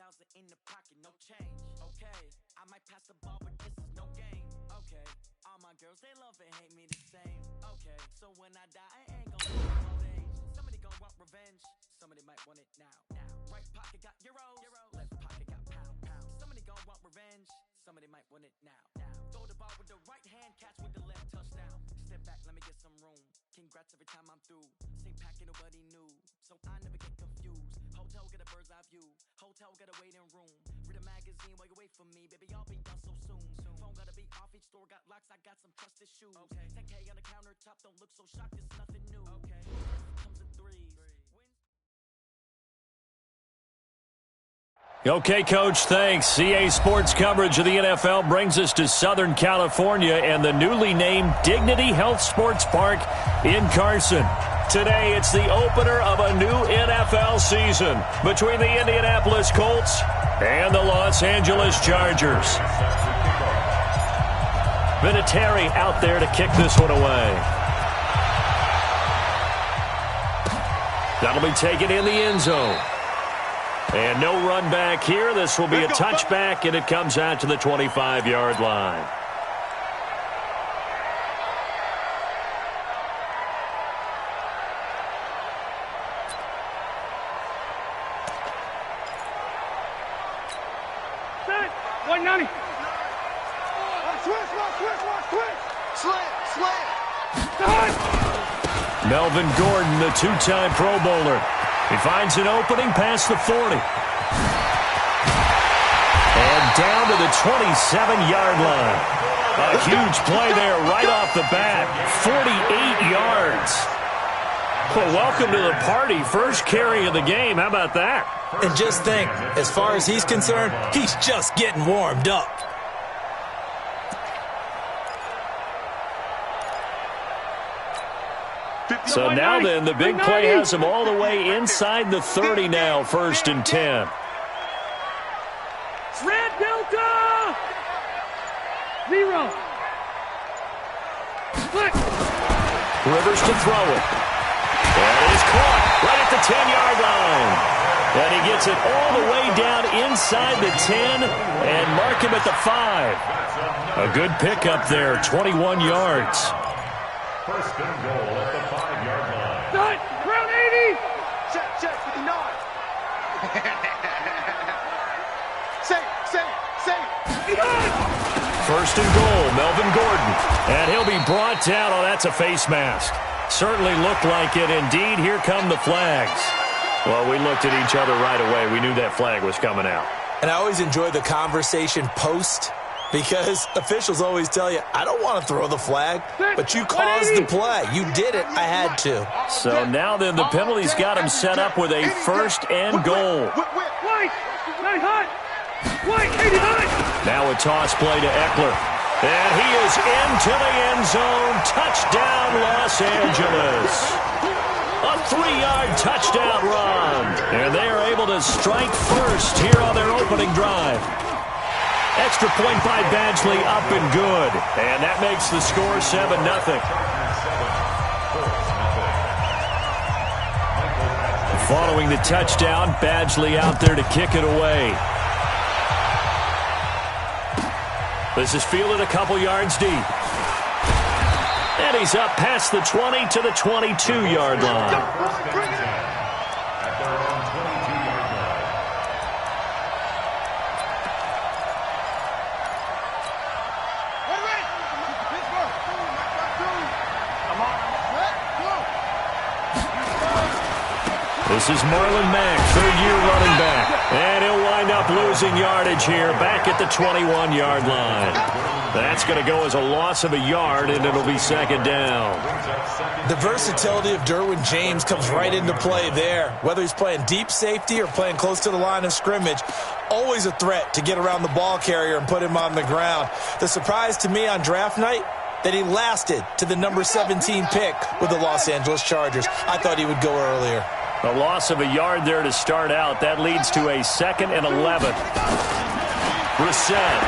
50,000 in the pocket, no change. Okay, I might pass the ball, but this is no game. Okay, all my girls, they love and hate me the same. Okay, so when I die, I ain't gon' be old age. Somebody gon' want revenge, somebody might want it now. Right pocket got euros, left pocket got pound. Somebody gon' want revenge, somebody might want it now. Throw the ball with the right hand, catch with the left, touchdown. Step back, let me get some room. Congrats every time I'm through. Same packet, nobody knew, so I never get confused. Hotel get a bird's eye view, hotel get a waiting room. Read a magazine while you wait for me, baby, I'll be done so soon. Phone gotta be off, each store got locks, I got some trusted shoes. 10K on the countertop, don't look so shocked, it's nothing new. Comes in threes. Okay, Coach, thanks. CA Sports coverage of the NFL brings us to Southern California and the newly named Dignity Health Sports Park in Carson. Today, it's the opener of a new NFL season between the Indianapolis Colts and the Los Angeles Chargers. Vinatieri out there to kick this one away. That'll be taken in the end zone. And no run back here. This will be a touchback, and it comes out to the 25-yard line. Set. 190. Slant. Melvin Gordon, the two-time Pro Bowler. He finds an opening past the 40. And down to the 27-yard line. A huge play there right off the bat. 48 yards. Well, welcome to the party. First carry of the game. How about that? And just think, as far as he's concerned, he's just getting warmed up. So now then, the big play has him all the way inside the 30 now, 1st and 10. Red Delta! 0. Split. Rivers to throw it. That is caught right at the 10-yard line. And he gets it all the way down inside the 10 and mark him at the 5. A good pickup there, 21 yards. First and goal at the 5-yard line. Done. Round 80. Check, 59. Say. First and goal, Melvin Gordon. And he'll be brought down. Oh, that's a face mask. Certainly looked like it. Indeed, here come the flags. Well, we looked at each other right away. We knew that flag was coming out. And I always enjoy the conversation post, because officials always tell you, I don't want to throw the flag, but you caused the play. You did it. I had to. So now then, the penalty's got him set up with a first and goal. White. 900. White. 89. Now a toss play to Eckler. And he is into the end zone. Touchdown, Los Angeles. A 3-yard touchdown run. And they are able to strike first here on their opening drive. Extra point by Badgley, up and good. And that makes the score 7-0. Following the touchdown, Badgley out there to kick it away. This is fielded a couple yards deep. And he's up past the 20 to the 22-yard line. This is Marlon Mack, third-year running back. And he'll wind up losing yardage here back at the 21-yard line. That's going to go as a loss of a yard, and it'll be second down. The versatility of Derwin James comes right into play there. Whether he's playing deep safety or playing close to the line of scrimmage, always a threat to get around the ball carrier and put him on the ground. The surprise to me on draft night, that he lasted to the number 17 pick with the Los Angeles Chargers. I thought he would go earlier. A loss of a yard there to start out. That leads to a 2nd and 11. Brissett.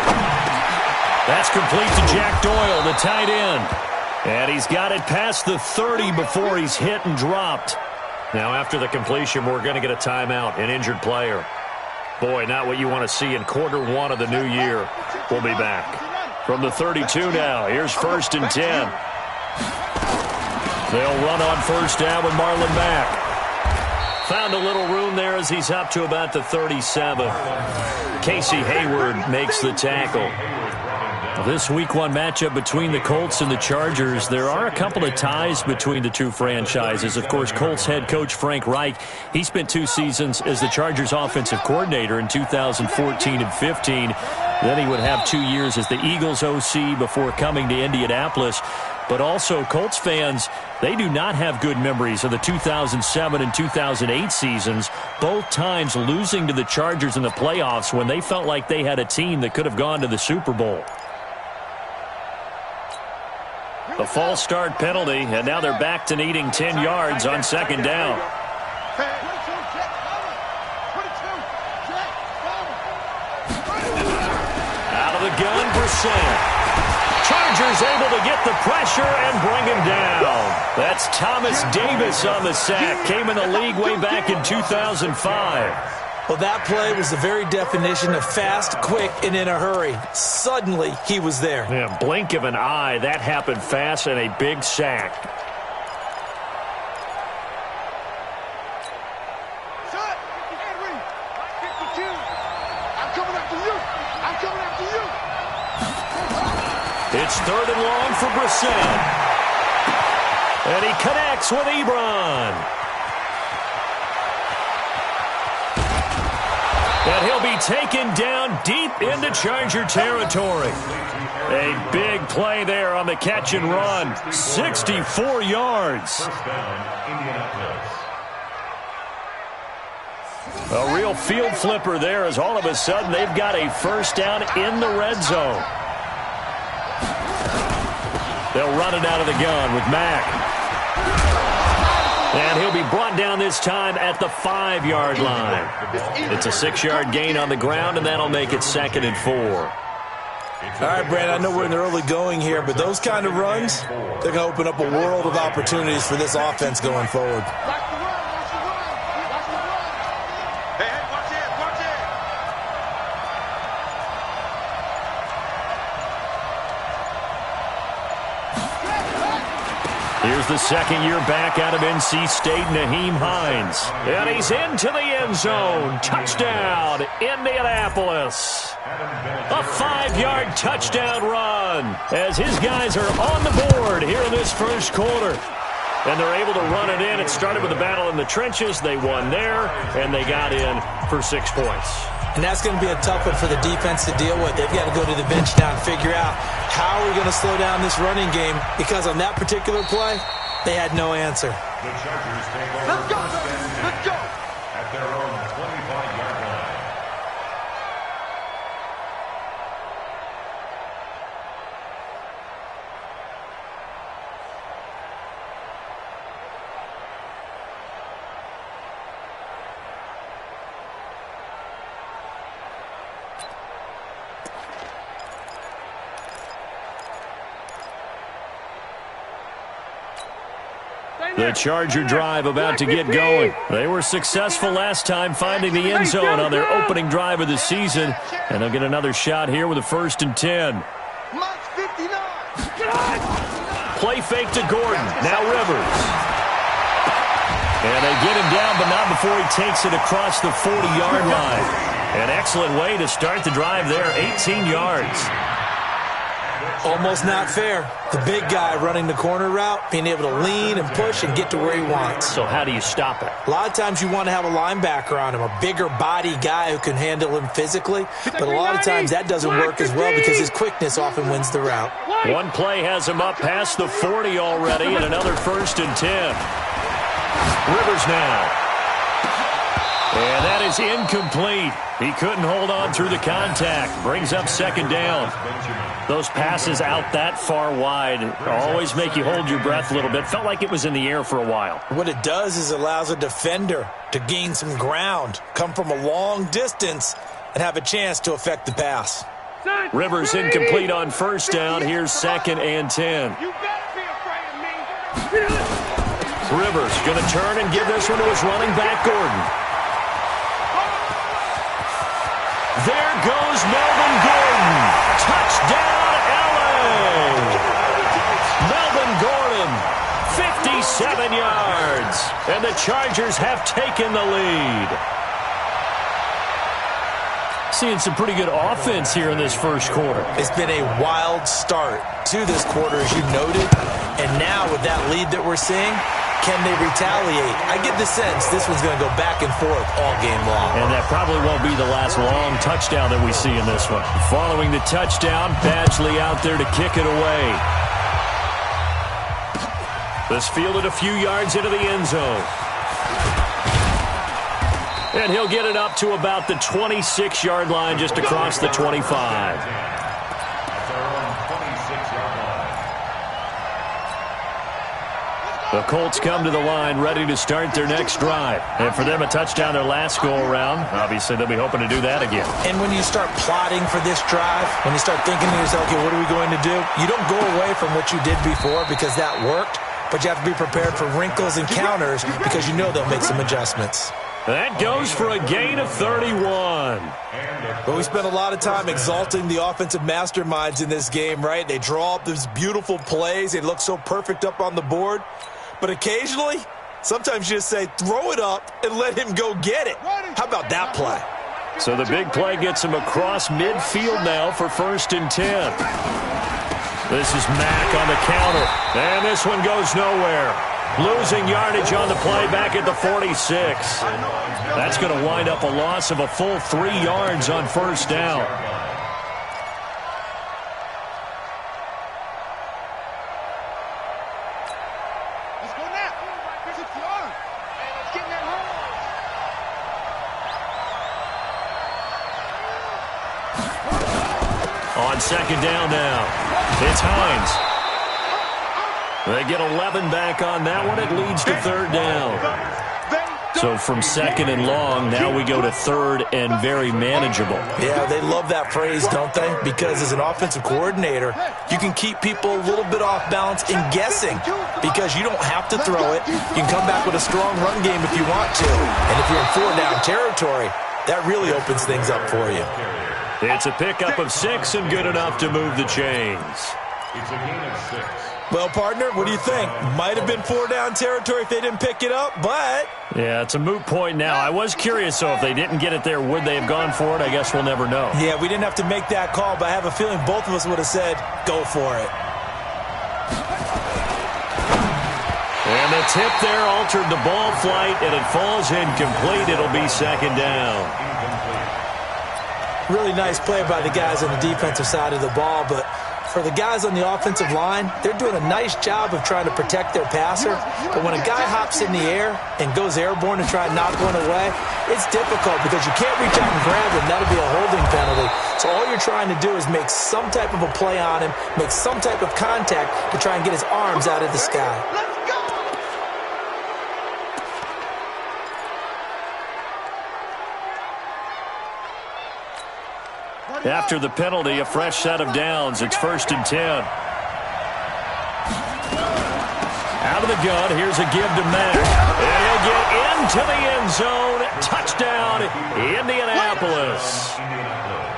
That's complete to Jack Doyle, the tight end. And he's got it past the 30 before he's hit and dropped. Now, after the completion, we're going to get a timeout, an injured player. Boy, not what you want to see in quarter one of the new year. We'll be back. From the 32 now, here's 1st and 10. They'll run on 1st down with Marlon Mack. Found a little room there as he's up to about the 37. Casey Hayward makes the tackle. This Week 1 matchup between the Colts and the Chargers, there are a couple of ties between the two franchises. Of course, Colts head coach Frank Reich, he spent 2 seasons as the Chargers offensive coordinator in 2014 and 15. Then he would have 2 years as the Eagles OC before coming to Indianapolis. But also, Colts fans, they do not have good memories of the 2007 and 2008 seasons, both times losing to the Chargers in the playoffs when they felt like they had a team that could have gone to the Super Bowl. A false start penalty, and now they're back to needing 10 yards on 2nd down. Out of the gun, Brissett. Chargers able to get the pressure and bring him down. That's Thomas Davis on the sack. Came in the league way back in 2005. Well, that play was the very definition of fast, quick, and in a hurry. Suddenly, he was there. Yeah, blink of an eye. That happened fast and a big sack. Son, Henry, 52. I'm coming after you. I'm coming after you. It's 3rd and long for Brissett. And he connects with Ebron. And he'll be taken down deep into Charger territory. A big play there on the catch and run. 64 yards. A real field flipper there as all of a sudden they've got a 1st down in the red zone. They'll run it out of the gun with Mack. And he'll be brought down this time at the 5-yard line. It's a 6-yard gain on the ground, and that'll make it 2nd and 4. All right, Brandon, I know we're in the early going here, but those kind of runs, they're going to open up a world of opportunities for this offense going forward. Here's the 2nd year back out of NC State, Naheem Hines. And he's into the end zone. Touchdown, Indianapolis. A 5-yard touchdown run as his guys are on the board here in this 1st quarter. And they're able to run it in. It started with a battle in the trenches. They won there, and they got in for 6 points. And that's going to be a tough one for the defense to deal with. They've got to go to the bench now and figure out how are we going to slow down this running game, because on that particular play, they had no answer. The Chargers take over. Let's go. Let's go. At their own 25-yard line. The Charger drive about to get going. They were successful last time finding the end zone on their opening drive of the season, and they'll get another shot here with a 1st and 10. March 59. Play fake to Gordon. Now Rivers. And they get him down, but not before he takes it across the 40-yard line. An excellent way to start the drive there, 18 yards. Almost not fair. The big guy running the corner route, being able to lean and push and get to where he wants. So how do you stop it? A lot of times you want to have a linebacker on him, a bigger body guy who can handle him physically. But a lot of times that doesn't work as well because his quickness often wins the route. One play has him up past the 40 already, and another 1st and 10. Rivers now. And that is incomplete. He couldn't hold on through the contact. Brings up 2nd down. Those passes out that far wide always make you hold your breath a little bit. Felt like it was in the air for a while. What it does is it allows a defender to gain some ground, come from a long distance, and have a chance to affect the pass. Rivers incomplete on 1st down. Here's 2nd and 10. You better be afraid of me. Rivers going to turn and give this one to his running back, Gordon. There goes Melvin Gordon. Touchdown, LA. Melvin Gordon, 57 yards. And the Chargers have taken the lead. Seeing some pretty good offense here in this first quarter. It's been a wild start to this quarter, as you noted. And now with that lead that we're seeing, can they retaliate? I get the sense this one's going to go back and forth all game long. And that probably won't be the last long touchdown that we see in this one. Following the touchdown, Badgley out there to kick it away. This fielded a few yards into the end zone. And he'll get it up to about the 26-yard line, just across the 25. The Colts come to the line ready to start their next drive. And for them, a touchdown their last go-around. Obviously, they'll be hoping to do that again. And when you start plotting for this drive, when you start thinking to yourself, okay, what are we going to do? You don't go away from what you did before because that worked, but you have to be prepared for wrinkles and counters because you know they'll make some adjustments. That goes for a gain of 31. But we spent a lot of time exalting the offensive masterminds in this game, right? They draw up these beautiful plays. They look so perfect up on the board. But occasionally, sometimes you just say, throw it up and let him go get it. How about that play? So the big play gets him across midfield now for 1st and 10. This is Mack on the counter. And this one goes nowhere. Losing yardage on the play back at the 46. That's going to wind up a loss of a full 3 yards on 1st down. Let's go now. It's on. And it's getting that home. On 2nd down now, it's Hines. They get 11 back on that one. It leads to 3rd down. So from 2nd and long, now we go to 3rd and very manageable. Yeah, they love that phrase, don't they? Because as an offensive coordinator, you can keep people a little bit off balance in guessing because you don't have to throw it. You can come back with a strong run game if you want to. And if you're in 4-down territory, that really opens things up for you. It's a pickup of 6 and good enough to move the chains. It's a gain of 6. Well, partner, what do you think? Might have been 4-down territory if they didn't pick it up, but... Yeah, it's a moot point now. I was curious, so if they didn't get it there, would they have gone for it? I guess we'll never know. Yeah, we didn't have to make that call, but I have a feeling both of us would have said, go for it. And the tip there altered the ball flight, and it falls incomplete. It'll be 2nd down. Really nice play by the guys on the defensive side of the ball, but for the guys on the offensive line, they're doing a nice job of trying to protect their passer. But when a guy hops in the air and goes airborne to try and knock one away, it's difficult because you can't reach out and grab him. That'll be a holding penalty. So all you're trying to do is make some type of a play on him, make some type of contact to try and get his arms out of the sky. After the penalty, a fresh set of downs. It's 1st and 10. Out of the gun, here's a give to Mack. And he'll get into the end zone. Touchdown, Indianapolis.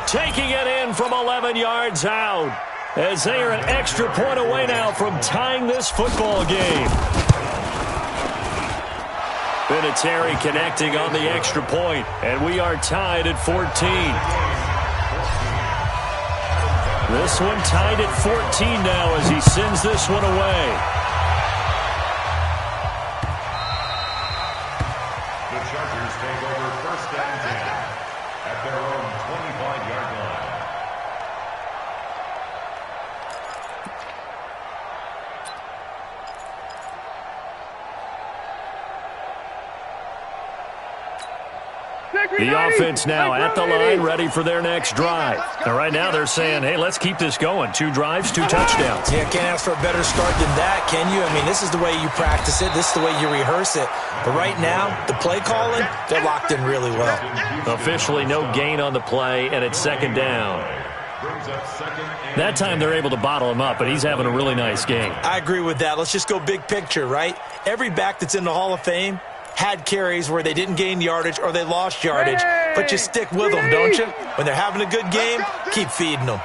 Taking it in from 11 yards out, as they are an extra point away now from tying this football game. Vinatieri connecting on the extra point, and we are tied at 14. This one tied at 14 now as he sends this one away. The Chargers take over 1st and 10 at their own 25-yard line. The offense now at the line, ready for their next drive. And right now they're saying, hey, let's keep this going. 2 drives, 2 touchdowns. Yeah, can't ask for a better start than that, can you? I mean, this is the way you practice it. This is the way you rehearse it. But right now, the play calling, they're locked in really well. Officially no gain on the play, and it's 2nd down. That time they're able to bottle him up, but he's having a really nice game. I agree with that. Let's just go big picture, right? Every back that's in the Hall of Fame had carries where they didn't gain yardage or they lost yardage. but you stick with them, don't you? When they're having a good game, keep feeding them.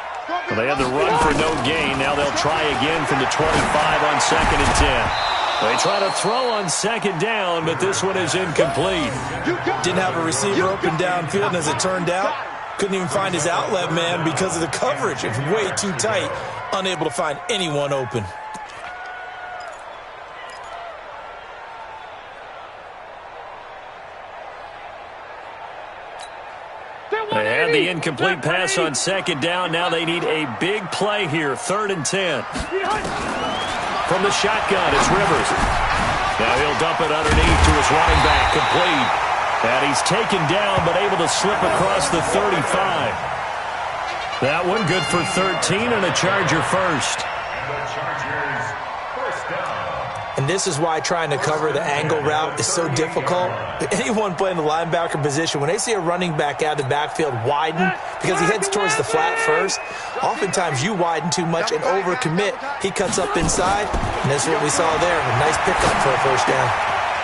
Well, they had the run for no gain. Now they'll try again from the 25 on 2nd and 10. They try to throw on 2nd down, but this one is incomplete. Didn't have a receiver open downfield, and as it turned out, couldn't even find his outlet man because of the coverage. It's way too tight, unable to find anyone open. They had the incomplete pass on 2nd down. Now they need a big play here, 3rd and 10. From the shotgun, it's Rivers. Now he'll dump it underneath to his running back, complete. And he's taken down, but able to slip across the 35. That one good for 13 and a Charger first. And the Chargers first down. And this is why trying to cover the angle route is so difficult. Anyone playing the linebacker position, when they see a running back out of the backfield widen, because he heads towards the flat first, oftentimes you widen too much and overcommit. He cuts up inside, and that's what we saw there. A nice pickup for a first down.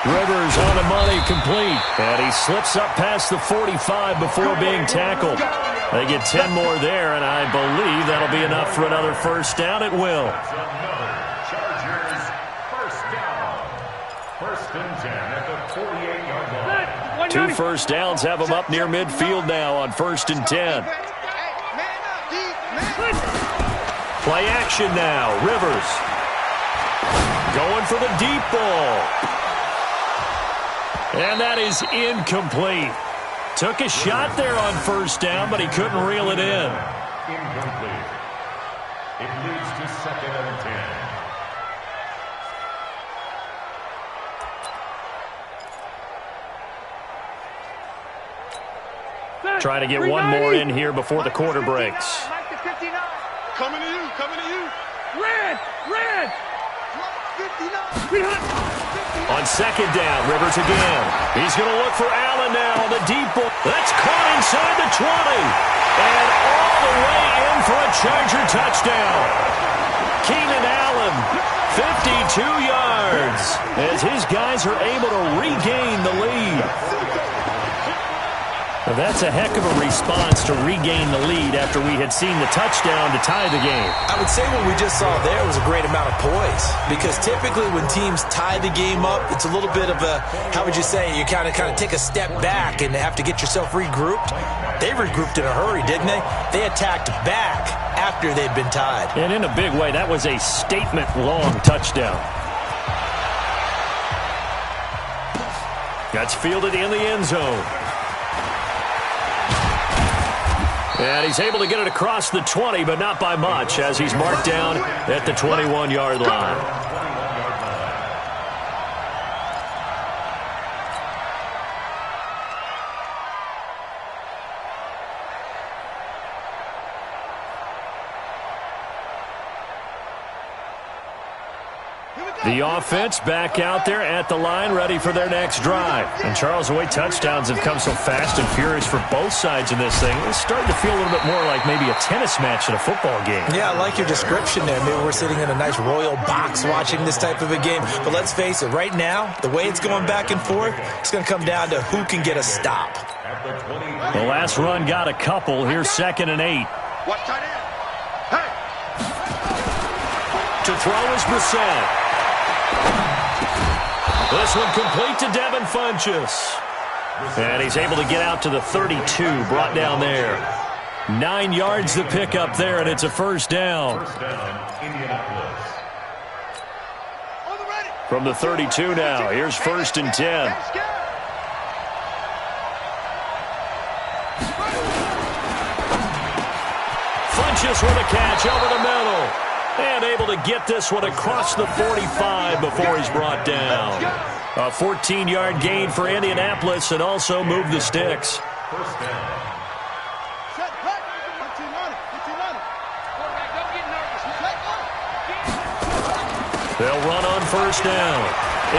Rivers on the money, complete. And he slips up past the 45 before being tackled. They get 10 more there, and I believe that'll be enough for another first down. It will. Chargers first down. 1st and 10 at the 48-yard line. 2 first downs have them up near midfield now on 1st and 10. Play action now. Rivers going for the deep ball. And that is incomplete. Took a shot there on 1st down, but he couldn't reel it in. Incomplete. It leads to 2nd and 10. Trying to get one more in here before the quarter breaks. Coming to you, coming to you. Red! On 2nd down, Rivers again. He's going to look for Allen now on the deep ball. That's caught inside the 20. And all the way in for a Charger touchdown. Keenan Allen, 52 yards, as his guys are able to regain the lead. Well, that's a heck of a response to regain the lead after we had seen the touchdown to tie the game. I would say what we just saw there was a great amount of poise, because typically when teams tie the game up, it's a little bit of a, how would you say, you kind of take a step back and have to get yourself regrouped. They regrouped in a hurry, didn't they? They attacked back after they'd been tied. And in a big way, that was a statement-long touchdown. That's fielded in the end zone. And he's able to get it across the 20, but not by much, as he's marked down at the 21-yard line. The offense back out there at the line, ready for their next drive. And, Charles, the way touchdowns have come so fast and furious for both sides in this thing, it's starting to feel a little bit more like maybe a tennis match in a football game. Yeah, I like your description there. Maybe we're sitting in a nice royal box watching this type of a game. But let's face it, right now, the way it's going back and forth, it's going to come down to who can get a stop. The last run got a couple. Here's 2nd and 8. What tight end? Hey! To throw is Brissett. This one complete to Devin Funchess. And he's able to get out to the 32, brought down there. 9 yards to pick up there, and it's a first down. First down, Indianapolis. From the 32 now, here's 1st and 10. Funchess with a catch over the middle. And able to get this one across the 45 before he's brought down. A 14-yard gain for Indianapolis, and also move the sticks. First down. They'll run on first down.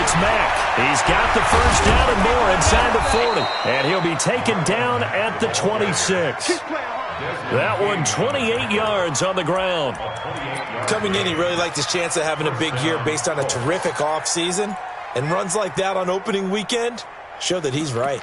It's Mack. He's got the first down and more inside the 40. And he'll be taken down at the 26. That one 28 yards on the ground. Coming in, he really liked his chance of having a big year based on a terrific offseason. And runs like that on opening weekend show that he's right.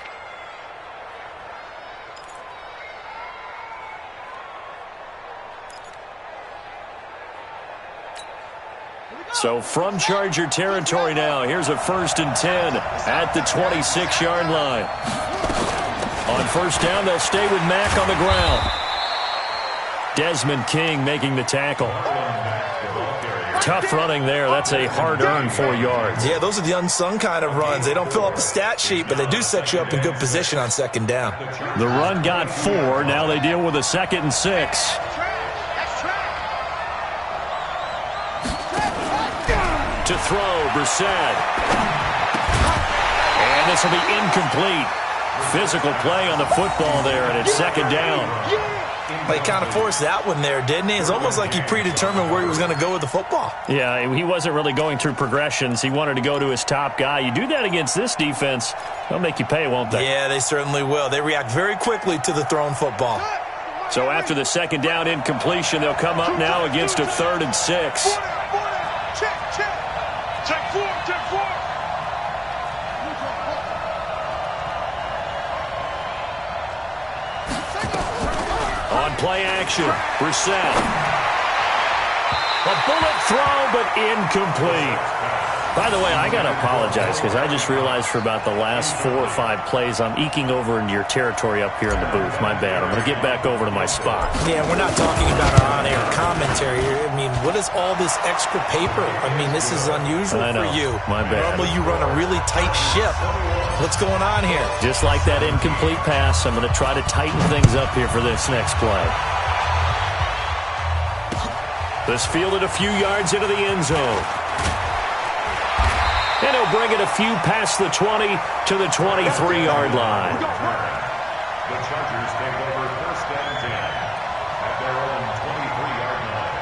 So from Charger territory now, here's a 1st and 10 at the 26-yard line. On first down, they'll stay with Mack on the ground. Desmond King making the tackle. Tough running there. That's a hard-earned 4 yards. Yeah, those are the unsung kind of runs. They don't fill up the stat sheet, but they do set you up in good position on second down. The run got 4. Now they deal with a 2nd and 6. To throw, Brissett. And this will be incomplete. Physical play on the football there, and it's 2nd down. He kind of forced that one there, didn't he? It's almost like he predetermined where he was going to go with the football. Yeah, he wasn't really going through progressions. He wanted to go to his top guy. You do that against this defense, they'll make you pay, won't they? Yeah, they certainly will. They react very quickly to the thrown football. So after the 2nd down incompletion, they'll come up now against a 3rd and 6. Check 4. On play action, Brissett. A bullet throw, but incomplete. By the way, I got to apologize because I just realized for about the last 4 or 5 plays, I'm eking over into your territory up here in the booth. My bad. I'm going to get back over to my spot. Yeah, we're not talking about our on-air commentary here. I mean, what is all this extra paper? I mean, this is unusual for you. My bad. Normally you run a really tight ship. What's going on here? Just like that incomplete pass, I'm going to try to tighten things up here for this next play. This fielded a few yards into the end zone. And he'll bring it a few past the 20 to the 23-yard line. The Chargers take over 1st and 10 at their own 23-yard line.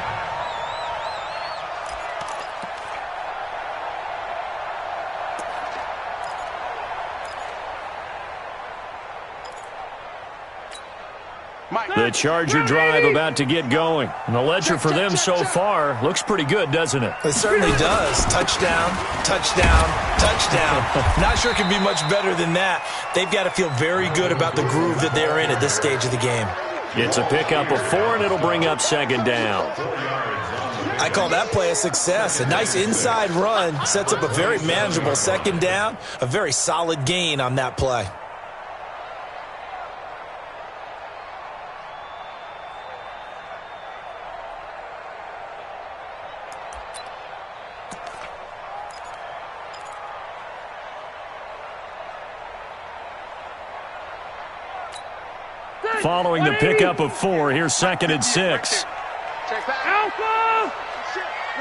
The Charger drive about to get going. And the ledger for them so far looks pretty good, doesn't it? It certainly does. Touchdown, touchdown, touchdown. Not sure it can be much better than that. They've got to feel very good about the groove that they're in at this stage of the game. It's a pickup of 4, and it'll bring up 2nd down. I call that play a success. A nice inside run sets up a very manageable 2nd down. A very solid gain on that play. Following the pickup of 4, here's 2nd and 6. Alpha!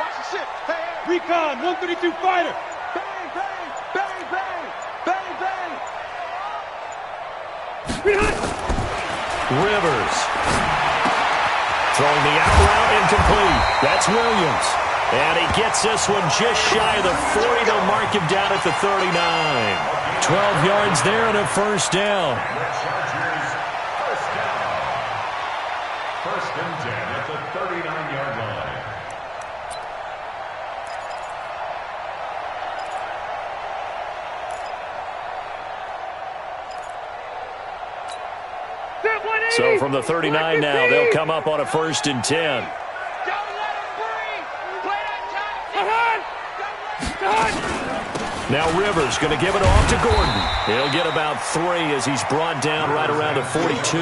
Watch the shit. Hey, Recon, 132 fighter. bang, bang, bang, bang, bang, bang. Rivers. Throwing the out route incomplete. That's Williams. And he gets this one just shy of the 40. They'll mark him down at the 39. 12 yards there and a 1st down. First and 10 at the 39-yard line. So from the 39 now, they'll come up on a 1st and 10. Don't let him breathe. Play that time. Now Rivers going to give it off to Gordon. He'll get about 3 as he's brought down right around the 42.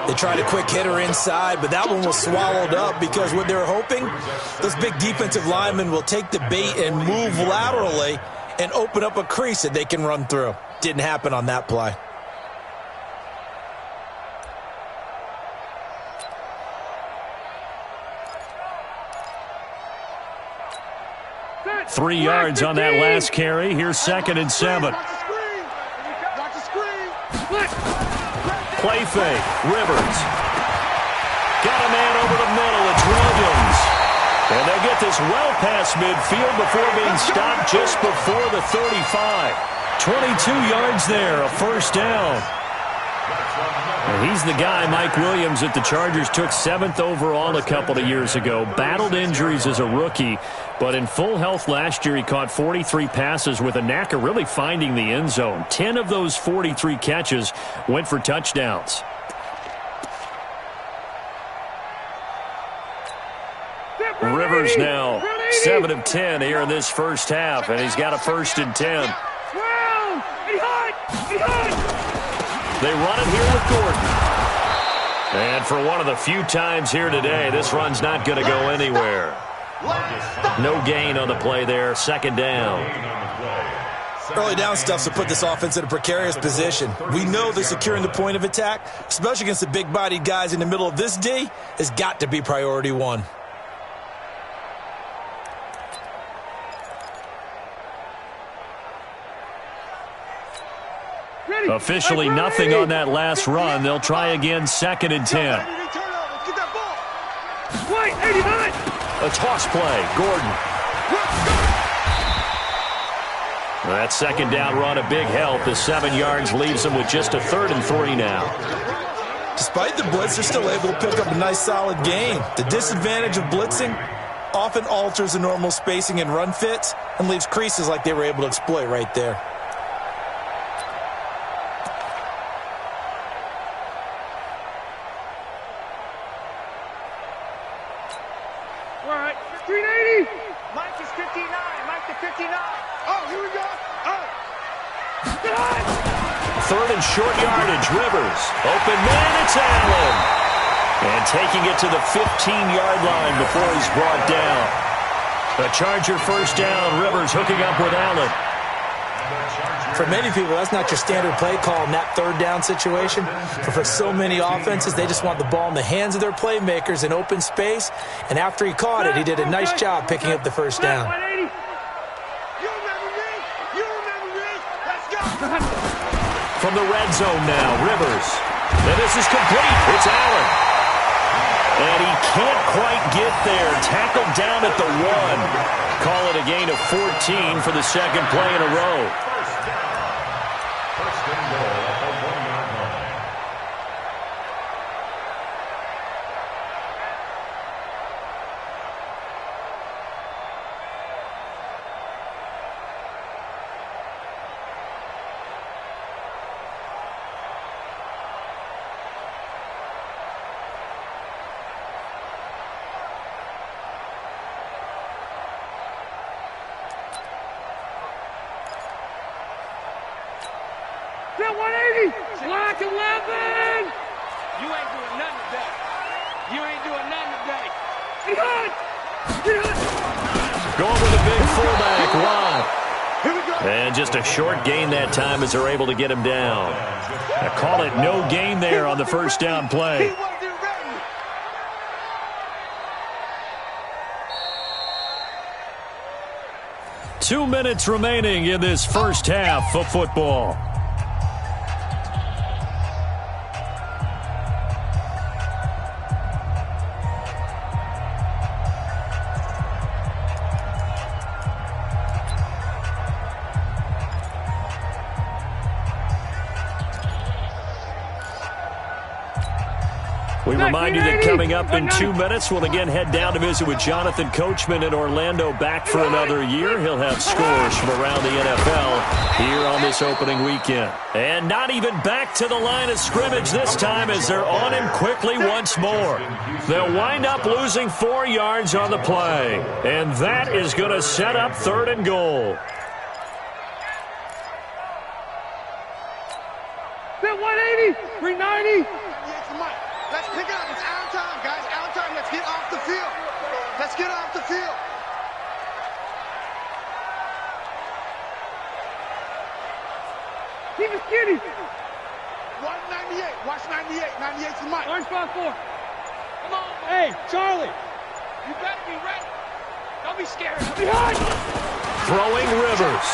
They tried a quick hitter inside, but that one was swallowed up because what they're hoping, those big defensive linemen will take the bait and move laterally and open up a crease that they can run through. Didn't happen on that play. Three yards on that last carry. Here's 2nd and 7. Watch the screen. Play fake. Rivers. Got a man over the middle. It's Williams. And they'll get this well past midfield before being stopped just before the 35. 22 yards there, a 1st down. And he's the guy, Mike Williams, that the Chargers took 7th overall a couple of years ago. Battled injuries as a rookie, but in full health last year, he caught 43 passes with a knack of really finding the end zone. 10 of those 43 catches went for touchdowns. Rivers now 7 of 10 here in this first half, and he's got a 1st and 10. They run it here with Gordon. And for one of the few times here today, this run's not going to go anywhere. No gain on the play there, 2nd down. Early down stuff to put this offense in a precarious position. We know they're securing the point of attack, especially against the big-bodied guys in the middle of this D, has got to be priority one. Officially nothing on that last run. They'll try again, 2nd and 10. A toss play, Gordon. That 2nd down run, a big help. The 7 yards leaves them with just a 3rd and 3 now. Despite the blitz, they're still able to pick up a nice, solid gain. The disadvantage of blitzing often alters the normal spacing and run fits and leaves creases like they were able to exploit right there. Mike is 59. Mike to 59. Oh, here we go. Oh. 3rd and short yardage, Rivers. Open man, it's Allen. And taking it to the 15-yard line before he's brought down. A Charger 1st down, Rivers hooking up with Allen. For many people, that's not your standard play call in that 3rd down situation. But for so many offenses, they just want the ball in the hands of their playmakers in open space. And after he caught it, he did a nice job picking up the 1st down. From the red zone now, Rivers. And this is complete. It's Allen. And he can't quite get there. Tackled down at the 1. Call it a gain of 14 for the 2nd play in a row. First and goal at the 1-yard line. Black 11! You ain't doing nothing today. You ain't doing nothing today. Going with a big fullback, Watt. Here we go. And just a short gain that time as they're able to get him down. I call it no gain there on the 1st down play. He wasn't ready. 2 minutes remaining in this first half of football. We remind you that coming up in 2 minutes, we'll again head down to visit with Jonathan Coachman in Orlando, back for another year. He'll have scores from around the NFL here on this opening weekend. And not even back to the line of scrimmage this time as they're on him quickly once more. They'll wind up losing 4 yards on the play. And that is going to set up 3rd and goal. 180! 390! Let's pick it up. It's out time, guys. Out time. Let's get off the field. Let's get off the field. Keep it skinny. 198. Watch 98. 98 to Mike. Orange 5-4. Come on. Hey, Charlie. You better be ready. Don't be scared. Behind. Throwing Rivers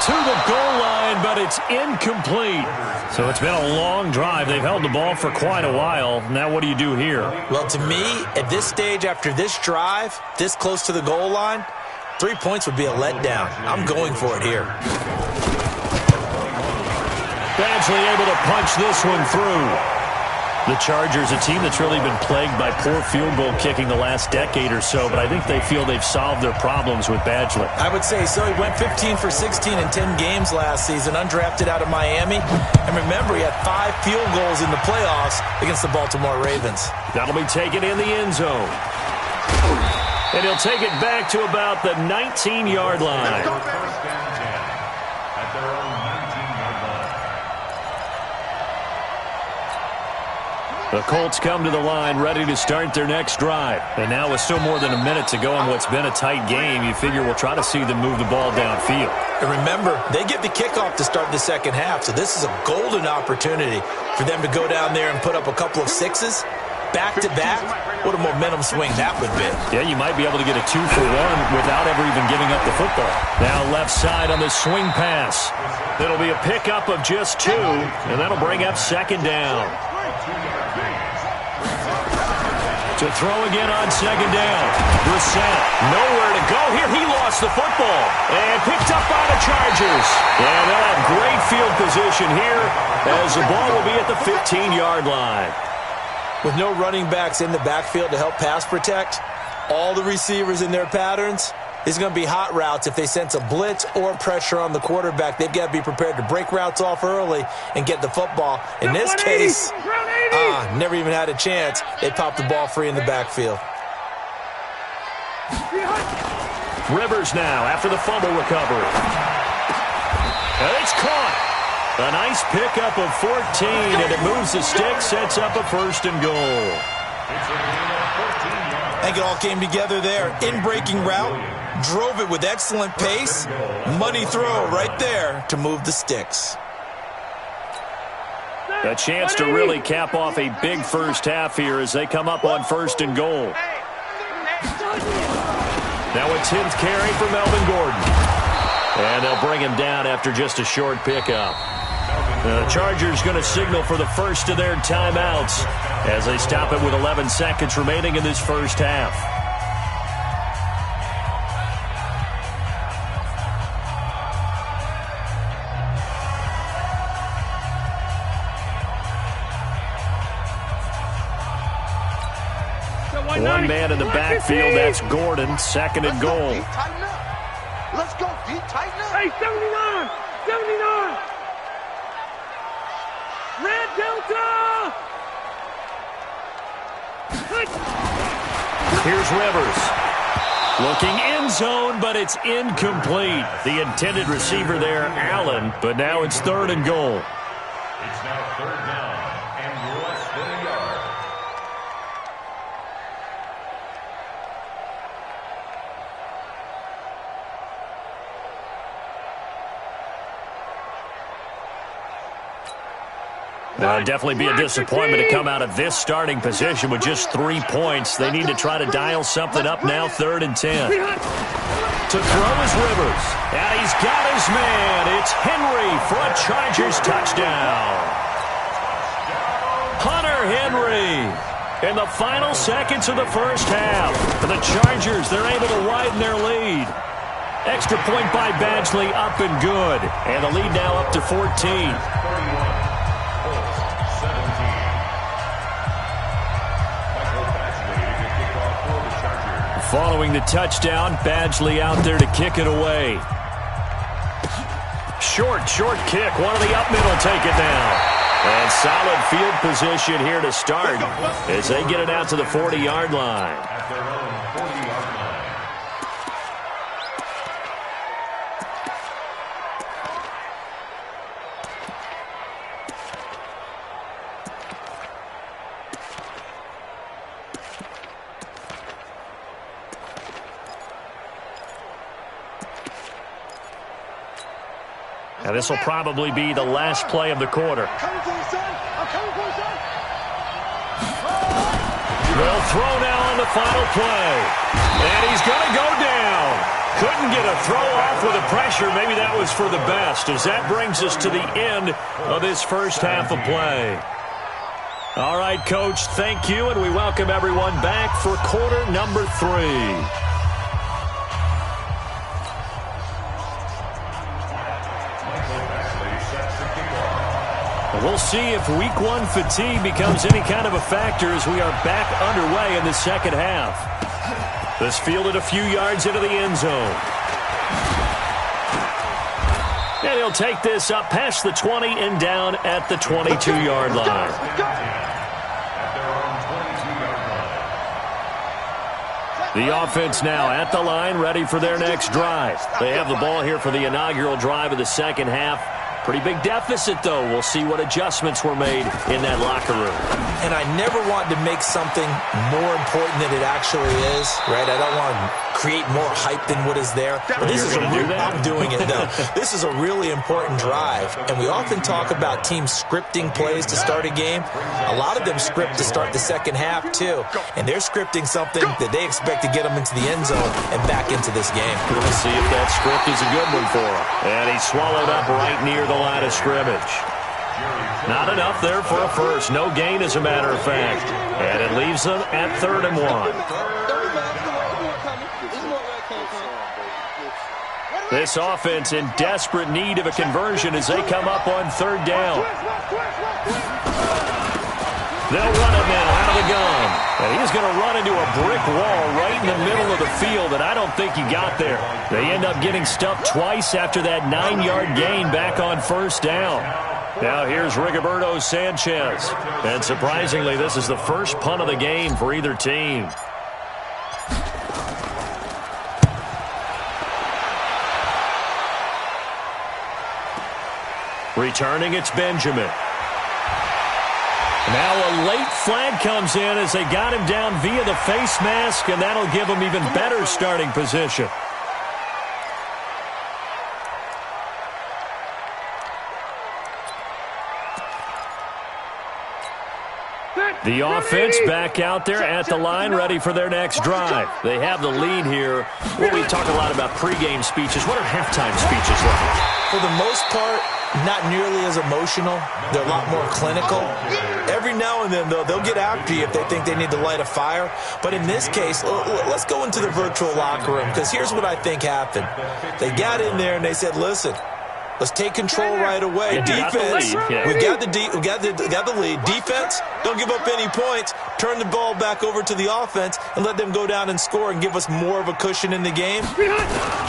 to the goal line, but it's incomplete. So it's been a long drive. They've held the ball for quite a while. Now what do you do here? Well, to me, at this stage after this drive, this close to the goal line, 3 points would be a letdown. I'm going for it here. Badgley able to punch this one through. The Chargers, a team that's really been plagued by poor field goal kicking the last decade or so, but I think they feel they've solved their problems with Badgley. I would say so. He went 15 for 16 in 10 games last season, undrafted out of Miami. And remember, he had 5 field goals in the playoffs against the Baltimore Ravens. That'll be taken in the end zone. And he'll take it back to about the 19-yard line. First and 10 at their own 19-yard line. The Colts come to the line ready to start their next drive. And now with still more than a minute to go in what's been a tight game, you figure we'll try to see them move the ball downfield. And remember, they get the kickoff to start the second half, so this is a golden opportunity for them to go down there and put up a couple of sixes back-to-back. What a momentum swing that would be. Yeah, you might be able to get a 2-for-1 without ever even giving up the football. Now left side on the swing pass. It'll be a pickup of just 2, and that'll bring up second down. To throw again on second down. Brissett, nowhere to go here. He lost the football and picked up by the Chargers. And they'll have great field position here as the ball will be at the 15-yard line. With no running backs in the backfield to help pass protect, all the receivers in their patterns, it's going to be hot routes. If they sense a blitz or pressure on the quarterback, they've got to be prepared to break routes off early and get the football. In this case, never even had a chance. They popped the ball free in the backfield. Rivers now after the fumble recovery. And it's caught. A nice pickup of 14, and it moves the stick, sets up a first and goal. I think it all came together there. In-breaking route, drove it with excellent pace. Money throw right there to move the sticks. A chance to really cap off a big first half here as they come up on first and goal. Now a 10th carry for Melvin Gordon. And they'll bring him down after just a short pickup. The Chargers going to signal for the first of their timeouts as they stop it with 11 seconds remaining in this first half. One man in the backfield, that's Gordon, second and goal. Let's go, D, tighten up. Hey, 79! 79! Red Delta! Here's Rivers. Looking end zone, but it's incomplete. The intended receiver there, Allen, but now it's third and goal. It's now third down and less than a yard. Definitely be a disappointment to come out of this starting position with just 3 points. They need to try to dial something up now, third and 10. To throw is Rivers. And he's got his man. It's Henry for a Chargers touchdown. Hunter Henry in the final seconds of the first half. For the Chargers, they're able to widen their lead. Extra point by Badgley, up and good. And the lead now up to 14. Following the touchdown, Badgley out there to kick it away. Short kick. One of the up middle take it down. And solid field position here to start as they get it out to the 40-yard line. At their own 40-yard line. Now this will probably be the last play of the quarter. They'll throw now on the final play. And he's going to go down. Couldn't get a throw off with the pressure. Maybe that was for the best, as that brings us to the end of this first half of play. All right, Coach, thank you, and we welcome everyone back for quarter number 3. We'll see if week 1 fatigue becomes any kind of a factor as we are back underway in the second half. This fielded a few yards into the end zone. And he'll take this up past the 20 and down at the 22-yard line. The offense now at the line, ready for their next drive. They have the ball here for the inaugural drive of the second half. Pretty big deficit, though. We'll see what adjustments were made in that locker room. And I never want to make something more important than it actually is, right? I don't want to create more hype than what is there. But this is I'm doing it, though. This is a really important drive. And we often talk about teams scripting plays to start a game. A lot of them script to start the second half, too. And they're scripting something that they expect to get them into the end zone and back into this game. We'll see if that script is a good one for him. And he swallowed up right near the line of scrimmage. Not enough there for a first. No gain, as a matter of fact. And it leaves them at 3rd and 1. This offense in desperate need of a conversion as they come up on 3rd down. They'll run it now out of the gun. And he's going to run into a brick wall right in the middle of the field, and I don't think he got there. They end up getting stuffed twice after that 9-yard gain back on 1st down. Now here's Rigoberto Sanchez. And surprisingly, this is the first punt of the game for either team. Returning, it's Benjamin. Now a late flag comes in as they got him down via the face mask, and that'll give him even better starting position. The offense back out there at the line, ready for their next drive. They have the lead here. Well, we talk a lot about pregame speeches. What are halftime speeches like? For the most part, not nearly as emotional. They're a lot more clinical. Every now and then, though, they'll get after you if they think they need to light a fire. But in this case, let's go into the virtual locker room, because here's what I think happened. They got in there and they said, listen, let's take control right away. Defense, we got the lead. Defense, don't give up any points. Turn the ball back over to the offense and let them go down and score and give us more of a cushion in the game.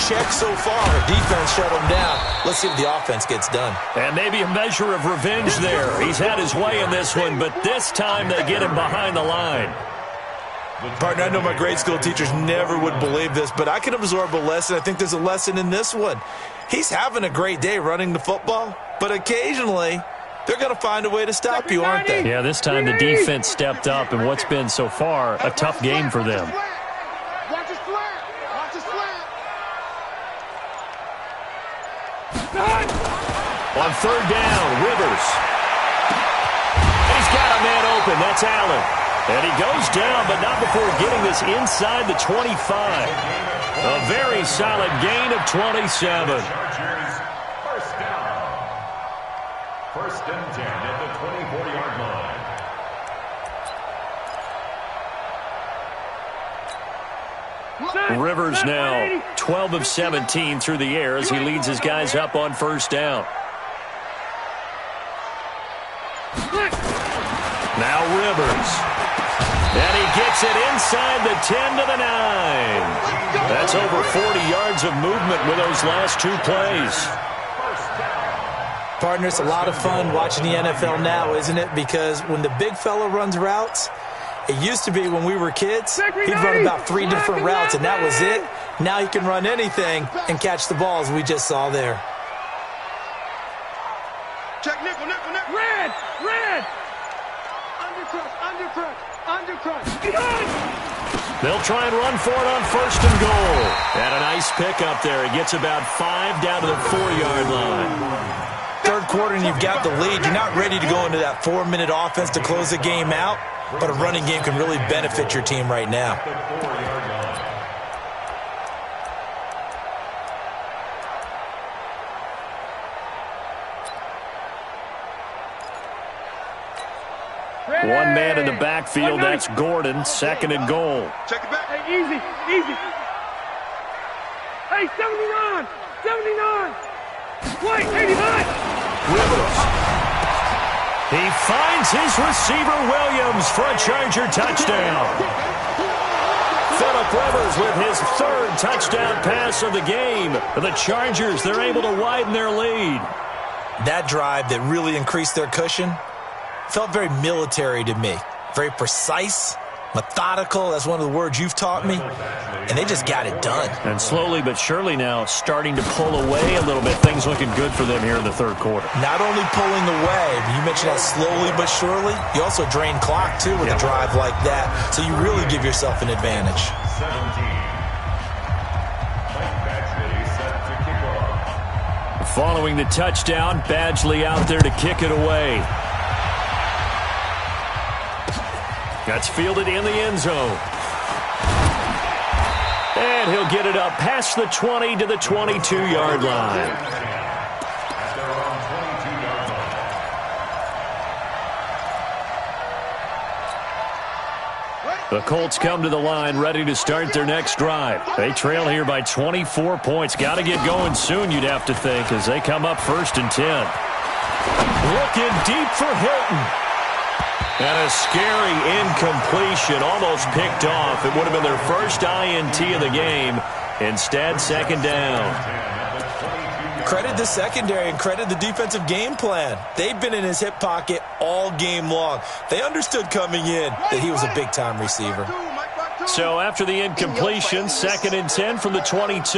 Check so far. Defense shut them down. Let's see if the offense gets done. And maybe a measure of revenge there. He's had his way in this one, but this time they get him behind the line. Partner, I know my grade school teachers never would believe this, but I can absorb a lesson. I think there's a lesson in this one. He's having a great day running the football, but occasionally they're going to find a way to stop you, aren't they? Yeah, this time the defense stepped up in what's been so far a tough game for them. Watch his flat. Watch his flat. On 3rd down, Rivers. He's got a man open. That's Allen. And he goes down, but not before getting this inside the 25. A very solid gain of 27. First down. 1st and 10 at the 24-yard line. Rivers now 12 of 17 through the air as he leads his guys up on 1st down. Now Rivers. And he gets it inside the 10 to the 9. That's over 40 yards of movement with those last 2 plays. Partner, it's a lot of fun watching the NFL now, isn't it? Because when the big fella runs routes, it used to be when we were kids, he'd run about 3 different routes, and that was it. Now he can run anything and catch the balls we just saw there. Check nickel, nickel, nickel. Red! Red! Undercut, undercut, undercut. They'll try and run for it on 1st and goal. And a nice pickup there. He gets about 5 down to the 4-yard line. 3rd quarter and you've got the lead. You're not ready to go into that 4-minute offense to close the game out, but a running game can really benefit your team right now. One man in the backfield, that's Gordon, 2nd and goal. Check it back. Hey, easy, easy. Hey, 79, 79. Wait, 89. Rivers. He finds his receiver, Williams, for a Charger touchdown. Phillip Rivers with his 3rd touchdown pass of the game. The Chargers, they're able to widen their lead. That drive that really increased their cushion felt very military to me. Very precise, methodical. That's one of the words you've taught me. And they just got it done. And slowly but surely now starting to pull away a little bit. Things looking good for them here in the third quarter. Not only pulling away, you mentioned that slowly but surely, you also drain clock, too, with a drive like that. So you really give yourself an advantage. 17. Mike Badgley set to kick off. Following the touchdown, Badgley out there to kick it away. That's fielded in the end zone. And he'll get it up past the 20 to the 22-yard line. The Colts come to the line ready to start their next drive. They trail here by 24 points. Got to get going soon, you'd have to think, as they come up 1st and 10. Looking deep for Hilton. And a scary incompletion, almost picked off. It would have been their first INT of the game. Instead, 2nd down. Credit the secondary and credit the defensive game plan. They've been in his hip pocket all game long. They understood coming in that he was a big-time receiver. So after the incompletion, 2nd and 10 from the 22.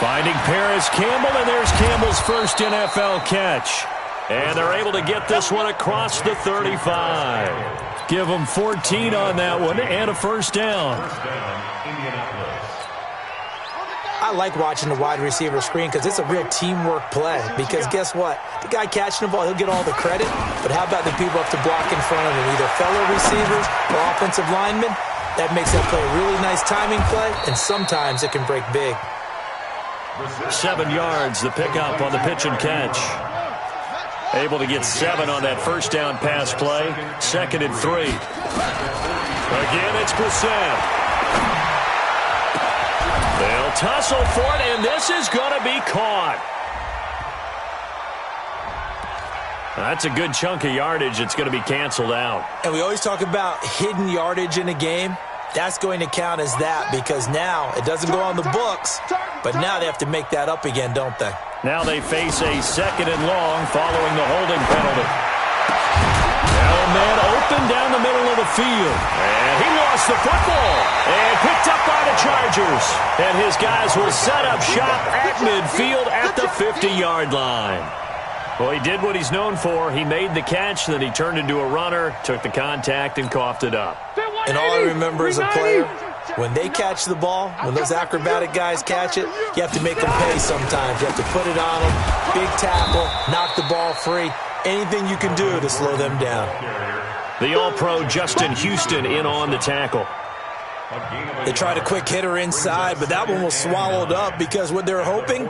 Finding Paris Campbell, and there's Campbell's first NFL catch. And they're able to get this one across the 35. Give them 14 on that one and a first down. I like watching the wide receiver screen because it's a real teamwork play. Because guess what? The guy catching the ball, he'll get all the credit. But how about the people up to block in front of him? Either fellow receivers or offensive linemen. That makes that play a really nice timing play, and sometimes it can break big. 7 yards, the pickup on the pitch and catch. Able to get 7 on that first down pass play. 2nd and 3. Again, it's Brissett. They'll tussle for it, and this is going to be caught. That's a good chunk of yardage. It's going to be canceled out. And we always talk about hidden yardage in a game. That's going to count as that because now it doesn't go on the books, but now they have to make that up again, don't they? Now they face a 2nd and long following the holding penalty. Now a man open down the middle of the field. And he lost the football. And picked up by the Chargers. And his guys will set up shop at midfield at the 50-yard line. Well, he did what he's known for. He made the catch, then he turned into a runner, took the contact, and coughed it up. And all I remember as a player, when they catch the ball, when those acrobatic guys catch it, you have to make them pay sometimes. You have to put it on them, big tackle, knock the ball free, anything you can do to slow them down. The All-Pro Justin Houston in on the tackle. They tried a quick hitter inside, but that one was swallowed up because what they're hoping,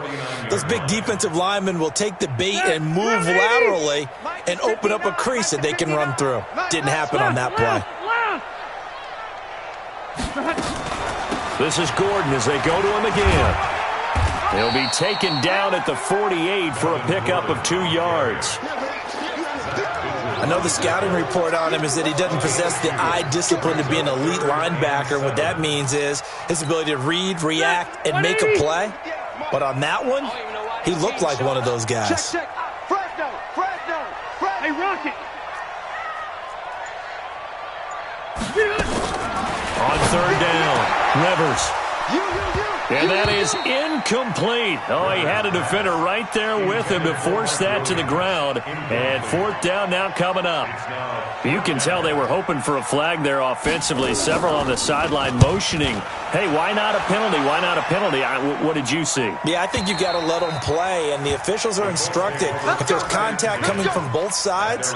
those big defensive linemen will take the bait and move laterally and open up a crease that they can run through. Didn't happen on that play. This is Gordon as they go to him again. He'll be taken down at the 48 for a pickup of 2 yards. I know the scouting report on him is that he doesn't possess the eye discipline to be an elite linebacker. What that means is his ability to read, react, and make a play. But on that one, he looked like one of those guys. Hey, Rocket. On 3rd down, Rivers. And that is incomplete. Oh, he had a defender right there with him to force that to the ground. And 4th down now coming up. You can tell they were hoping for a flag there offensively. Several on the sideline motioning. Hey, why not a penalty? Why not a penalty? What did you see? Yeah, I think you got to let them play, and the officials are instructed. If there's contact coming from both sides,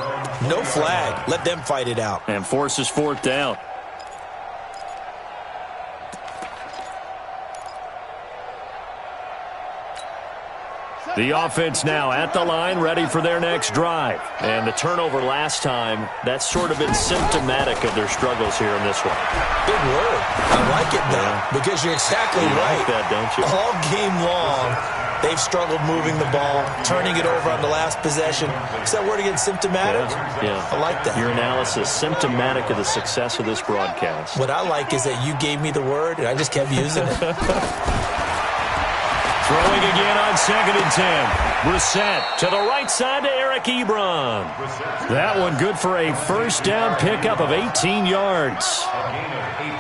no flag. Let them fight it out. And forces 4th down. The offense now at the line, ready for their next drive. And the turnover last time, that's sort of been symptomatic of their struggles here in this one. Big word. I like it, though, because you're exactly right. You like that, don't you? All game long, they've struggled moving the ball, turning it over on the last possession. Is that word again, symptomatic? Yeah. I like that. Your analysis, symptomatic of the success of this broadcast. What I like is that you gave me the word, and I just kept using it. Throwing again on 2nd and 10. Brissett to the right side to Eric Ebron. That one good for a first down pickup of 18 yards.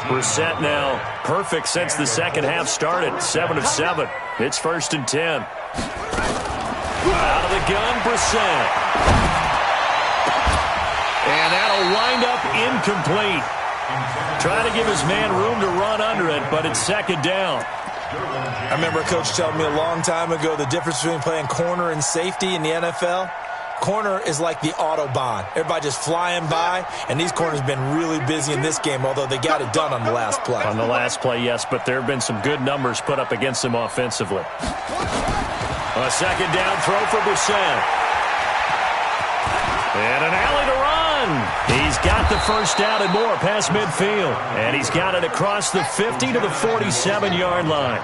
Brissett now perfect since the second half started. 7 of 7. It's 1st and 10. Out of the gun, Brissett. And that'll wind up incomplete. Trying to give his man room to run under it, but it's 2nd down. I remember a coach telling me a long time ago the difference between playing corner and safety in the NFL. Corner is like the Autobahn. Everybody just flying by, and these corners have been really busy in this game, although they got it done on the last play. On the last play, yes, but there have been some good numbers put up against them offensively. A 2nd down throw for Brissett. And an alley to run. He's got the first down and more past midfield. And he's got it across the 50 to the 47-yard line.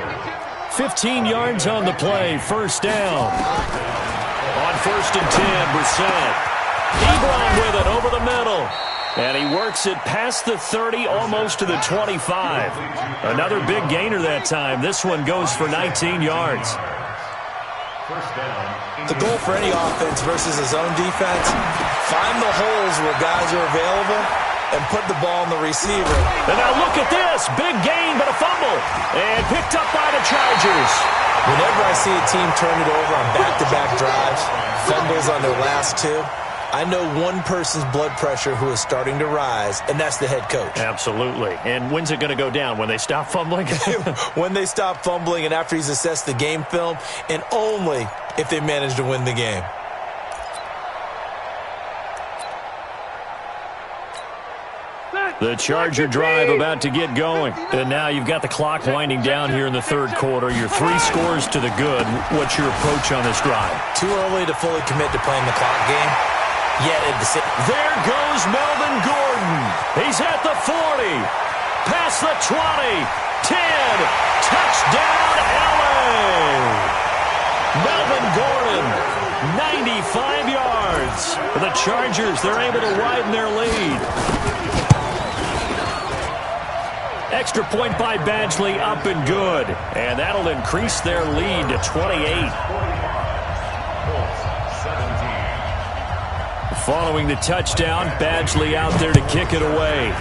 15 yards on the play, first down. On 1st and 10, Brissett. Ebron with it over the middle. And he works it past the 30, almost to the 25. Another big gainer that time. This one goes for 19 yards. The goal for any offense versus his own defense, find the holes where guys are available and put the ball on the receiver. And now look at this. Big gain, but a fumble. And picked up by the Chargers. Whenever I see a team turn it over on back-to-back drives, fumbles on their last two, I know one person's blood pressure who is starting to rise, and that's the head coach. Absolutely. And when's it going to go down? When they stop fumbling? When they stop fumbling and after he's assessed the game film, and only if they manage to win the game. The Charger drive about to get going. And now you've got the clock winding down here in the third quarter. You're 3 scores to the good. What's your approach on this drive? Too early to fully commit to playing the clock game. There goes Melvin Gordon. He's at the 40. Past the 20. 10. Touchdown, LA. Melvin Gordon, 95 yards. For the Chargers, they're able to widen their lead. Extra point by Badgley, up and good. And that'll increase their lead to 28. Following the touchdown, Badgley out there to kick it away.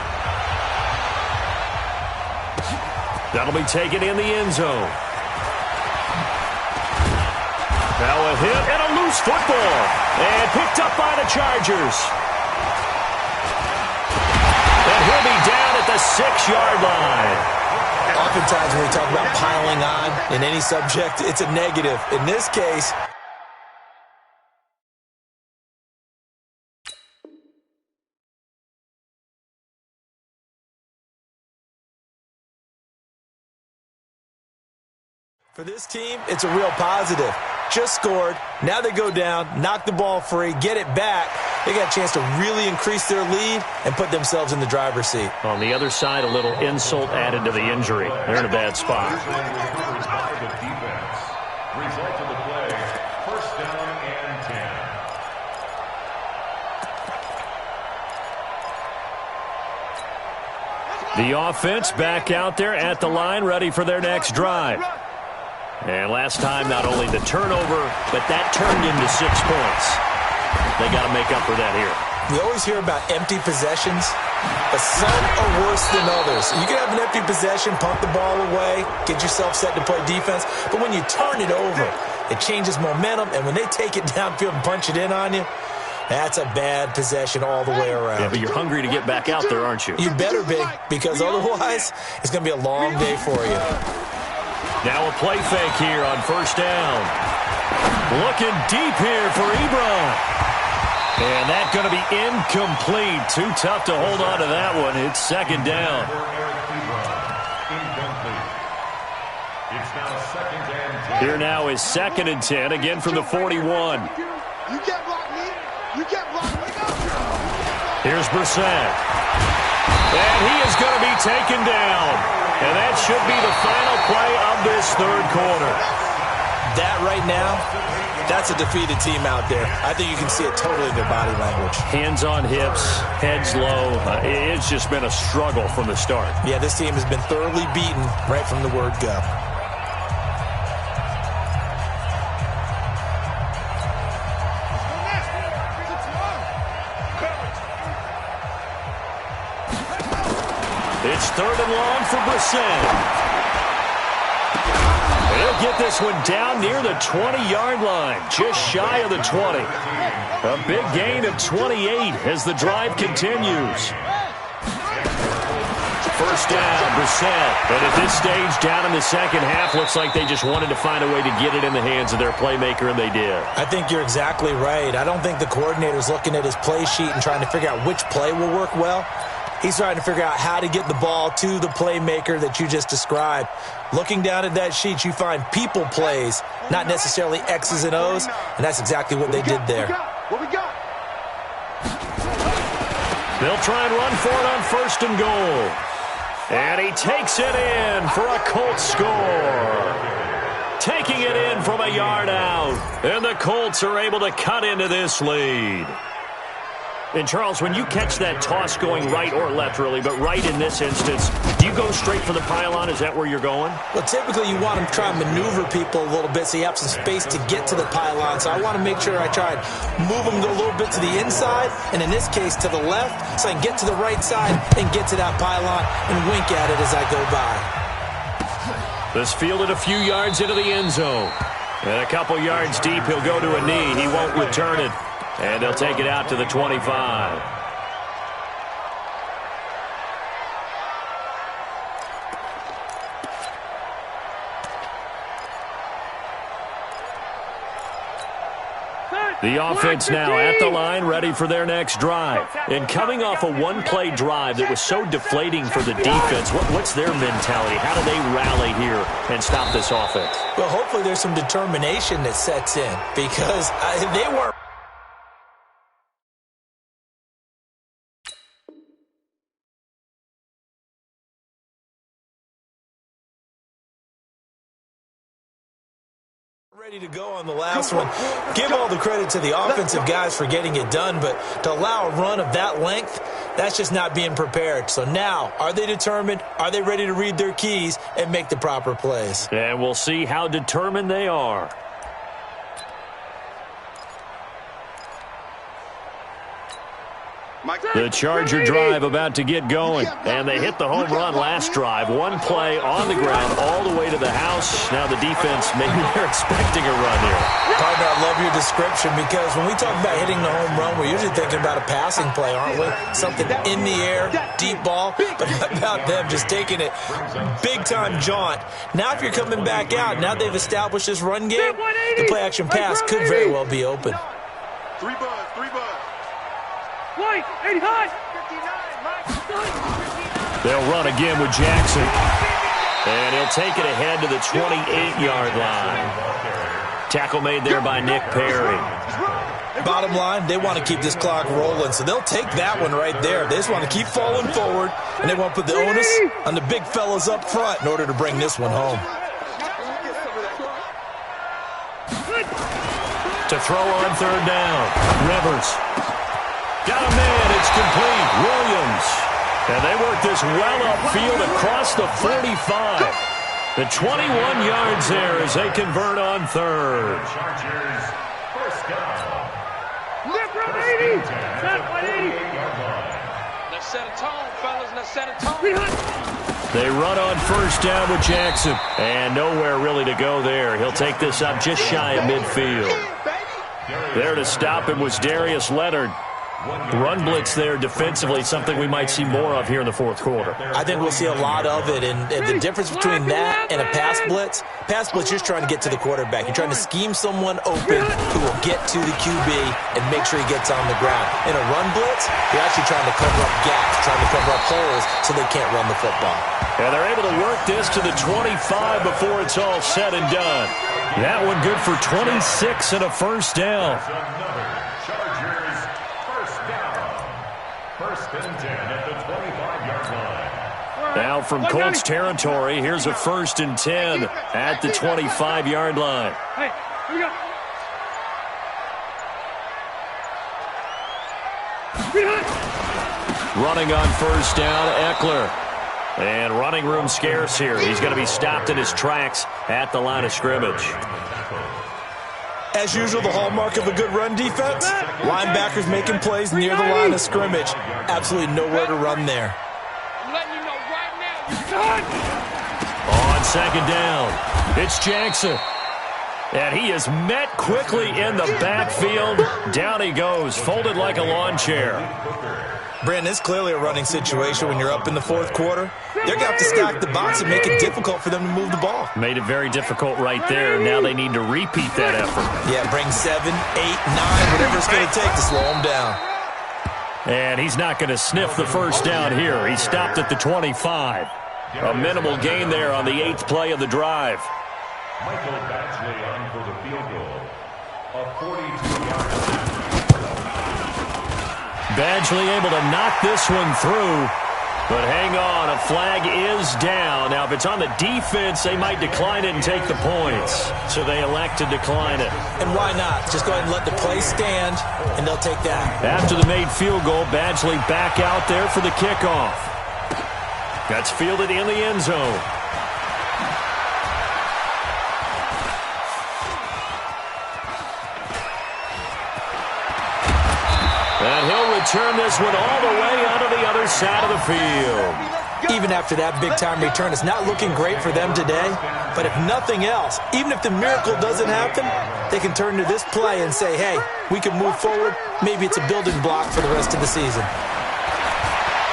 That'll be taken in the end zone. Now a hit and a loose football. And picked up by the Chargers. And he'll be down at the 6-yard line. Oftentimes when we talk about piling on in any subject, it's a negative. In this case, for this team, it's a real positive. Just scored. Now they go down, knock the ball free, get it back. They got a chance to really increase their lead and put themselves in the driver's seat. On the other side, a little insult added to the injury. They're in a bad spot. Result of the play, first down and 10. The offense back out there at the line, ready for their next drive. And last time, not only the turnover, but that turned into 6 points. They got to make up for that here. We always hear about empty possessions, but some are worse than others. You can have an empty possession, pump the ball away, get yourself set to play defense, but when you turn it over, it changes momentum, and when they take it downfield and punch it in on you, that's a bad possession all the way around. Yeah, but you're hungry to get back out there, aren't you? You better be, because otherwise, it's going to be a long day for you. Now a play fake here on first down. Looking deep here for Ebron. And that's going to be incomplete. Too tough to hold on to that one. It's second down. Here now is 2nd and 10, again from the 41. You can't block me. You can't block me. Here's Brissett. And he is going to be taken down. And that should be the final play of this third quarter. That right now, that's a defeated team out there. I think you can see it totally in their body language. Hands on hips, heads low. It's just been a struggle from the start. Yeah, this team has been thoroughly beaten right from the word go. It's 3rd and long for Brissett. He'll get this one down near the 20-yard line, just shy of the 20. A big gain of 28 as the drive continues. First down, Brissett. And at this stage, down in the second half, looks like they just wanted to find a way to get it in the hands of their playmaker, and they did. I think you're exactly right. I don't think the coordinator's looking at his play sheet and trying to figure out which play will work well. He's trying to figure out how to get the ball to the playmaker that you just described. Looking down at that sheet, you find people plays, not necessarily X's and O's, and that's exactly what they did there. What we got? They'll try and run for it on 1st and goal. And he takes it in for a Colts score. Taking it in from a yard out. And the Colts are able to cut into this lead. And, Charles, when you catch that toss going right or left, really, but right in this instance, do you go straight for the pylon? Is that where you're going? Well, typically you want to try and maneuver people a little bit so you have some space to get to the pylon. So I want to make sure I try and move them a little bit to the inside, and in this case to the left, so I can get to the right side and get to that pylon and wink at it as I go by. This fielded a few yards into the end zone. And a couple yards deep, he'll go to a knee. He won't return it. And they'll take it out to the 25. The offense now at the line, ready for their next drive. And coming off a one-play drive that was so deflating for the defense, what's their mentality? How do they rally here and stop this offense? Well, hopefully there's some determination that sets in because they weren't ready to go on the last one. Give all the credit to the offensive guys for getting it done, but to allow a run of that length, that's just not being prepared. So now, are they determined? Are they ready to read their keys and make the proper plays? And we'll see how determined they are. The Charger drive about to get going. And they hit the home run last drive. One play on the ground all the way to the house. Now the defense, maybe they're expecting a run here. Partner, I love your description because when we talk about hitting the home run, we're usually thinking about a passing play, aren't we? Something in the air, deep ball. But about them just taking it big-time jaunt. Now if you're coming back out, now they've established this run game, the play-action pass could very well be open. 3 buzz. White, 89. They'll run again with Jackson. And he'll take it ahead to the 28-yard line. Tackle made there by Nick Perry. Bottom line, they want to keep this clock rolling, so they'll take that one right there. They just want to keep falling forward, and they want to put the onus on the big fellas up front in order to bring this one home. To throw on 3rd down, Rivers. Got a man, it's complete, Williams. And they work this well upfield across the 45. The 21 yards there as they convert on 3rd. Chargers, first down. Left run 80. Set 180. Let's set a tone, fellas. Let's set a tone. They run on 1st down with Jackson. And nowhere really to go there. He'll take this up just shy of midfield. There to stop him was Darius Leonard. Run blitz there defensively, something we might see more of here in the 4th quarter. I think we'll see a lot of it, and the difference between that and a pass blitz, you're just trying to get to the quarterback. You're trying to scheme someone open who will get to the QB and make sure he gets on the ground. In a run blitz, you're actually trying to cover up gaps, trying to cover up holes so they can't run the football. And they're able to work this to the 25 before it's all said and done. That one good for 26 and a first down. Now from Colts territory, here's a 1st and 10 at the 25-yard line. Hey, here we go. Running on 1st down, Eckler. And running room scarce here. He's going to be stopped in his tracks at the line of scrimmage. As usual, the hallmark of a good run defense, linebackers making plays near the line of scrimmage. Absolutely nowhere to run there. I'm letting you know right On second down, it's Jackson. And he is met quickly in the backfield. Down he goes, folded like a lawn chair. Brandon, it's clearly a running situation when you're up in the fourth quarter. They're going to have to stack the box and make it difficult for them to move the ball. Made it very difficult right there. Now they need to repeat that effort. Yeah, bring 7, 8, 9, whatever it's going to take to slow them down. And he's not going to sniff the first down here. He stopped at the 25. A minimal gain there on the 8th play of the drive. Michael Badgley on for the field goal. A 42-yard attempt. Badgley able to knock this one through. But hang on, a flag is down. Now, if it's on the defense, they might decline it and take the points. So they elect to decline it. And why not? Just go ahead and let the play stand, and they'll take that. After the made field goal, Badgley back out there for the kickoff. That's fielded in the end zone. And he'll return this one all the way onto the other side of the field. Even after that big-time return, it's not looking great for them today. But if nothing else, even if the miracle doesn't happen, they can turn to this play and say, hey, we can move forward. Maybe it's a building block for the rest of the season.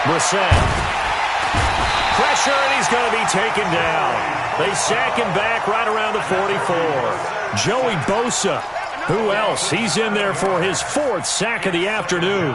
Brissett. Pressure, and he's going to be taken down. They sack him back right around the 44. Joey Bosa. Who else? He's in there for his 4th sack of the afternoon.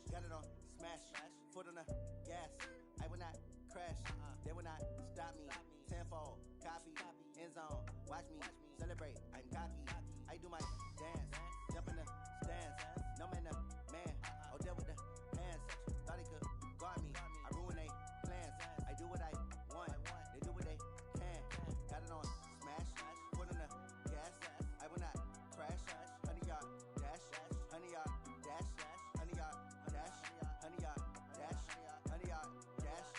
Got it on smash, foot on the gas. I will not crash, they will not stop me. Tenfold, copy, end zone. Watch me celebrate. I'm cocky. I do my dance, jump in the stands. No man, man. Oh, there with the hands. Thought he could guard me. I ruin they plans. I do what I want. They do what they can. Got it on smash, foot on the gas. I will not crash. 100-yard dash, 100-yard dash. 100-yard dash, 100-yard dash, 100-yard dash,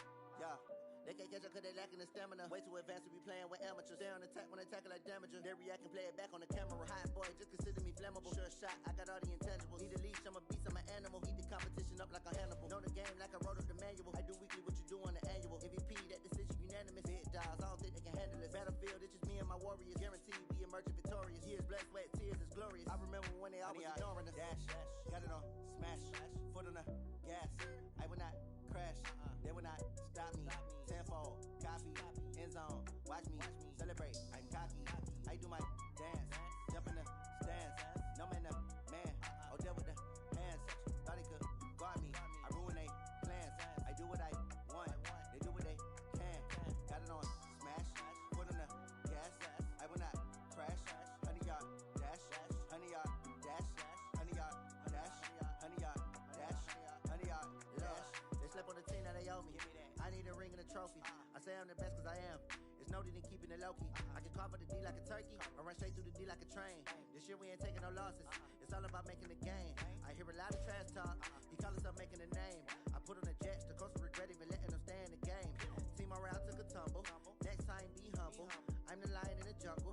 yeah. They can't catch up cause they lacking the stamina. Way too advanced to be playing with amateurs. Stay on attack when they tackle like damager. They react and play it back on the camera. Hot boy, just consider me flammable. Sure shot, I got all the intangibles. Need a leash, I'm a beast, I'm an animal. Heat the competition up like a Hannibal. Know the game like I wrote up the manual. I do weekly what you do on the annual. MVP, that decision unanimous. Big dogs, I don't think they can handle it. Battlefield, it's just me and my warriors. Guaranteed we emerging victorious. Years, blood, sweat, tears, it's glorious. I remember when they always ignoring us. Dash, got it on smash, foot on the gas. I will not crash, they will not stop me. Tenfold, copy, end zone. Watch me celebrate. I'm cocky. I do my dance, jump in the stands. No man, man. Oh, there with the hands. Thought he could guard me. I ruin they plans. I do what I want. They do what they can. Got it on smash, foot on the gas. I will not crash. 100-yard dash, 100-yard dash, 100-yard dash, 100-yard dash, 100-yard dash. They slept on the team, now they owe me. I need a ring and a trophy. I say I'm the best cause I am. It's no need in keeping it low-key. I can carve up the D like a turkey, or run straight through the D like a train. This year we ain't taking no losses. It's all about making the game. I hear a lot of trash talk. He call himself making a name. I put on the Jets, the coach will regret even letting them stay in the game. Team morale took a tumble. Next time be humble. I'm the lion in the jungle.